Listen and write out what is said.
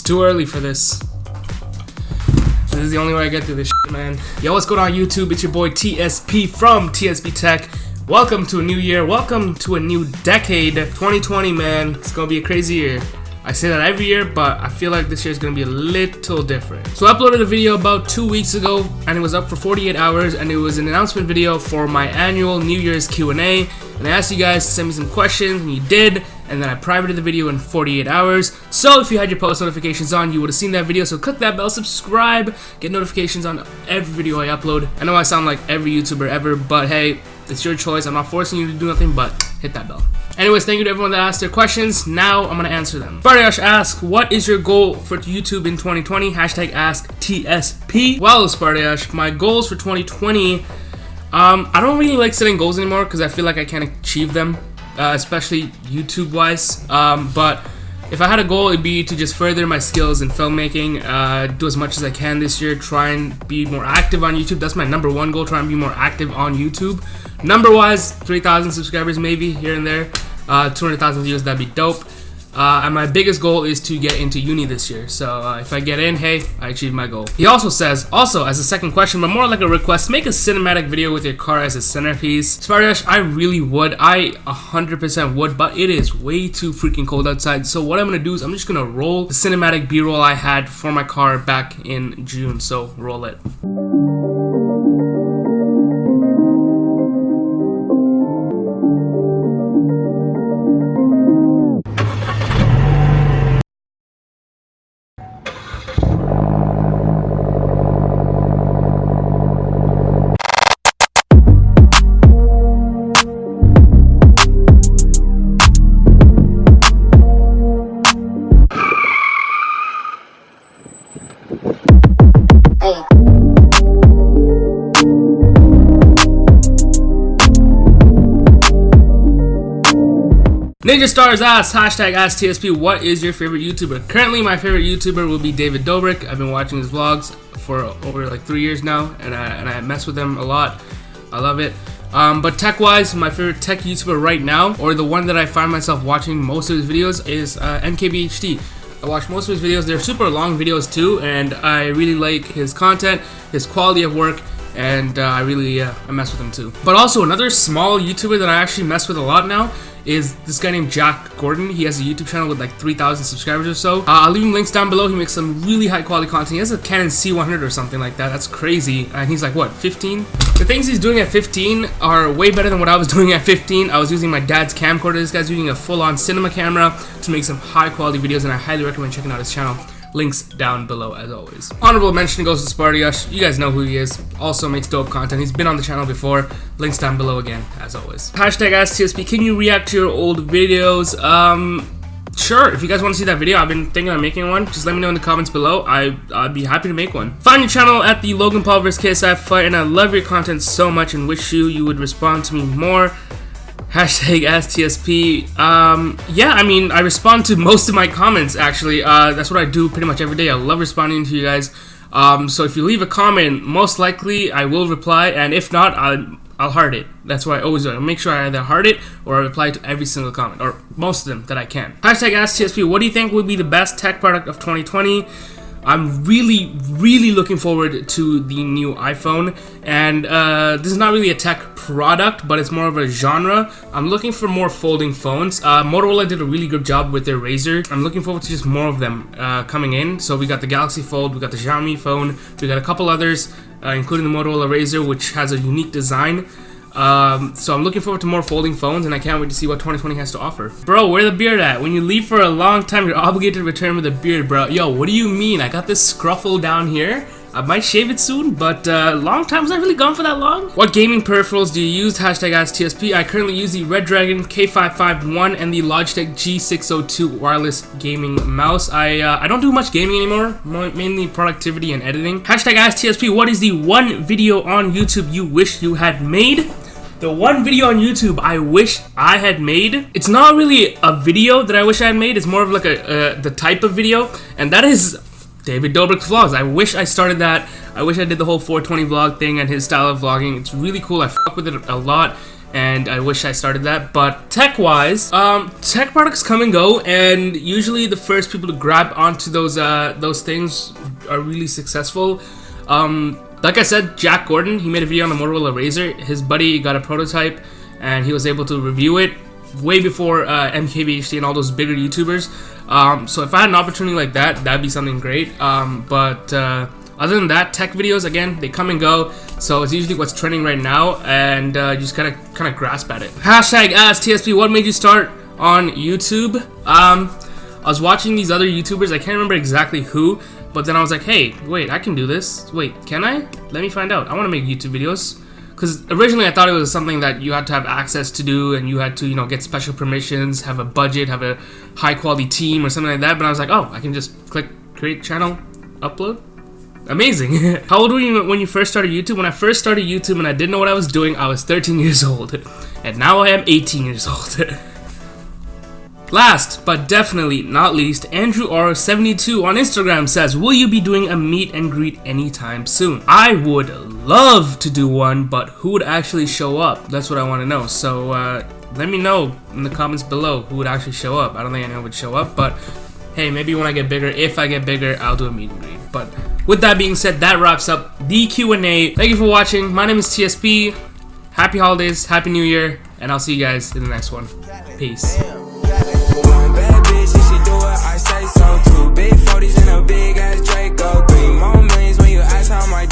too early for this. This is the only way I get through this shit, man. Yo, what's going on YouTube? It's your boy TSP from TSP Tech. Welcome to a new year. Welcome to a new decade. 2020, man. It's gonna be a crazy year. I say that every year, but I feel like this year is gonna be a little different. So I uploaded a video about 2 weeks ago, and it was up for 48 hours, and it was an announcement video for my annual New Year's Q&A. And I asked you guys to send me some questions, and you did. And then I privated the video in 48 hours. So if you had your post notifications on, you would have seen that video. So click that bell, subscribe, get notifications on every video I upload. I know I sound like every YouTuber ever, but hey, it's your choice. I'm not forcing you to do nothing, but hit that bell. Anyways, thank you to everyone that asked their questions. Now I'm gonna answer them. Spartash asks, what is your goal for YouTube in 2020? Hashtag ask TSP. Well, Spartash, my goals for 2020, I don't really like setting goals anymore because I feel like I can't achieve them. Especially YouTube wise, but if I had a goal, it'd be to just further my skills in filmmaking, do as much as I can this year, try and be more active on YouTube. That's my number one goal, try and be more active on YouTube. Number wise, 3,000 subscribers maybe here and there, 200,000 views, that'd be dope. And my biggest goal is to get into uni this year. So if I get in, hey, I achieved my goal. He also says, also as a second question, but more like a request, make a cinematic video with your car as a centerpiece. Spartash, I really would. I 100% would, but it is way too freaking cold outside. So what I'm gonna do is I'm just gonna roll the cinematic B-roll I had for my car back in June. So roll it. Ninja Stars asks, hashtag ask TSP, what is your favorite YouTuber? Currently, my favorite YouTuber will be David Dobrik. I've been watching his vlogs for over like 3 years now, and I mess with him a lot. I love it. But tech-wise, my favorite tech YouTuber right now, or the one that I find myself watching most of his videos, is NKBHD. I watch most of his videos. They're super long videos too, and I really like his content, his quality of work, and I mess with him too. But also another small YouTuber that I actually mess with a lot now is this guy named Jack Gordon. He has a YouTube channel with like 3,000 subscribers or so. I'll leave him links down below. He makes some really high quality content. He has a Canon C100 or something like that. That's crazy. And he's like, what, 15? The things he's doing at 15 are way better than what I was doing at 15. I was using my dad's camcorder. This guy's using a full-on cinema camera to make some high quality videos, and I highly recommend checking out his channel. Links down below as always. Honorable mention goes to Spartash. You guys know who he is. Also makes dope content. He's been on the channel before. Links down below again as always. Hashtag ask TSP, can you react to your old videos? Sure, if you guys want to see that video, I've been thinking of making one. Just let me know in the comments below. I'd be happy to make one. Find your channel at the Logan Paul vs KSI fight, and I love your content so much and wish you would respond to me more. Hashtag ask TSP. Yeah, I mean, I respond to most of my comments actually. That's what I do pretty much every day. I love responding to you guys. So if you leave a comment, most likely I will reply, and if not, I'll heart it. That's what I always do. I'll make sure I either heart it or I reply to every single comment, or most of them that I can. Hashtag ask TSP, what do you think would be the best tech product of 2020? I'm really looking forward to the new iPhone, and this is not really a tech product, but it's more of a genre. I'm looking for more folding phones. Motorola did a really good job with their Razr. I'm looking forward to just more of them coming in. So we got the Galaxy Fold, we got the Xiaomi phone, we got a couple others, including the Motorola Razr, which has a unique design. So I'm looking forward to more folding phones, and I can't wait to see what 2020 has to offer. Bro, where the beard at? When you leave for a long time, you're obligated to return with a beard, bro. Yo, what do you mean? I got this scruffle down here. I might shave it soon, but long time's not really gone for that long. What gaming peripherals do you use? Hashtag ask TSP. I currently use the Redragon K551 and the Logitech G602 wireless gaming mouse. I don't do much gaming anymore, mainly productivity and editing. Hashtag ask TSP. What is the one video on YouTube you wish you had made? The one video on YouTube I wish I had made, it's not really a video that I wish I had made, it's more of like the type of video, and that is David Dobrik's vlogs. I wish I started that. I wish I did the whole 420 vlog thing and his style of vlogging. It's really cool. I fuck with it a lot. and I wish I started that. But tech-wise, tech products come and go, and usually the first people to grab onto those things are really successful. Like I said, Jack Gordon, he made a video on the Motorola Razr. His buddy got a prototype, and he was able to review it way before MKBHD and all those bigger YouTubers. So if I had an opportunity like that, that'd be something great. But other than that, tech videos, again, they come and go. So it's usually what's trending right now, and you just gotta kind of grasp at it. Hashtag Ask TSP, what made you start on YouTube? I was watching these other YouTubers, I can't remember exactly who, but then I was like, hey, wait, I can do this. Wait, can I? Let me find out. I want to make YouTube videos. Because originally I thought it was something that you had to have access to do, and you had to, you know, get special permissions, have a budget, have a high quality team or something like that. But I was like, oh, I can just click create channel, upload. Amazing. How old were you when you first started YouTube? When I first started YouTube and I didn't know what I was doing, I was 13 years old. And now I am 18 years old. Last, but definitely not least, Andrew R72 on Instagram says, will you be doing a meet and greet anytime soon? I would love to do one, but who would actually show up? That's what I want to know. So let me know in the comments below who would actually show up. I don't think anyone would show up, but hey, maybe when I get bigger, if I get bigger, I'll do a meet and greet. But with that being said, that wraps up the Q&A. Thank you for watching. My name is TSP. Happy holidays, Happy New Year, and I'll see you guys in the next one. Peace. Bad bitch, if she do it, I say so too. Big 40s and a big ass Draco. 3 more millions when you ask how my